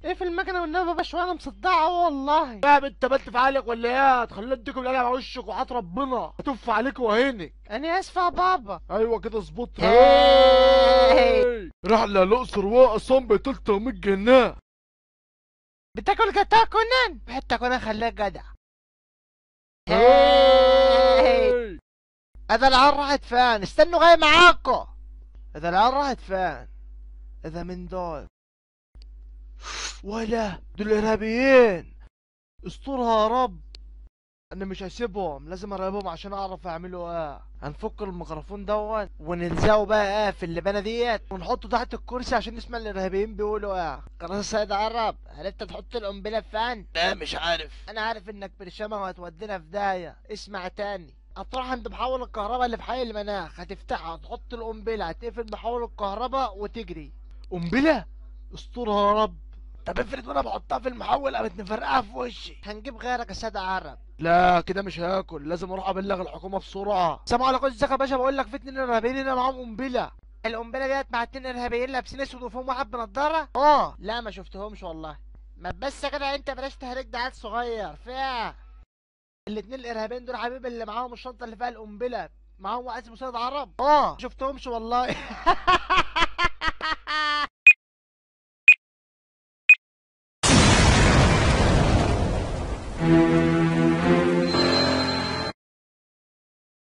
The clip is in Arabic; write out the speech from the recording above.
ايه في المكنه والنبي بقى شويه، انا مصدعه والله. فاهم انت بنت في حالك ولا ايه؟ هتخليني اديكم القلم على وشك وحات ربنا هتف عليك وهينك. انا اسفه يا بابا. ايوه كده اظبطها. هاي. رحله الاقصر واقصام ب 300 جنيه. بتاكل جاتوه كونان؟ حتى كونان خليك جدع. هاي. اذا العيال راحت فين؟ استنوا جاي معاكم. اذا العيال راحت فين؟ اذا من دول ولا دول ارهابيين. استرها يا رب. انا مش هسيبهم، لازم اراقبهم عشان اعرف اعملوا ايه. هنفك الميكروفون دوت ونلزقه بقى ايه في اللبانه ديت ونحطه تحت الكرسي عشان نسمع الارهابيين بيقولوا ايه. خلاص يا سيد عرب، عرفت تحط القنبله فين؟ لا مش عارف. انا عارف انك برشامه وهتودينا في داهيه. اسمع تاني، هتروح عند محول الكهرباء اللي في حي المناخ، هتفتحها تحط القنبله، هتقفل محول الكهرباء وتجري. قنبله؟ استرها يا رب. طب افرض وانا بحطها في المحول قامت مفرقعه في وشي. هنجيب غيرك يا سيد عرب. لا كده مش هاكل، لازم اروح ابلغ الحكومه بسرعه. سلام عليكم، ازيك يا باشا؟ بقول لك في 2 ارهابيين هنا معاهم قنبله. القنبله ديت مع 2 ارهابيين لابسين اسود وفيهم واحد بنضاره. لا ما شفتهمش والله. ما بس كده انت بلاش تهريج، ده عيل صغير فيها. الاتنين الارهابيين دول حبيبي اللي معاهم الشنطه اللي فيها القنبله، معاهم واحد اسمه سيد عرب. شفتهمش والله.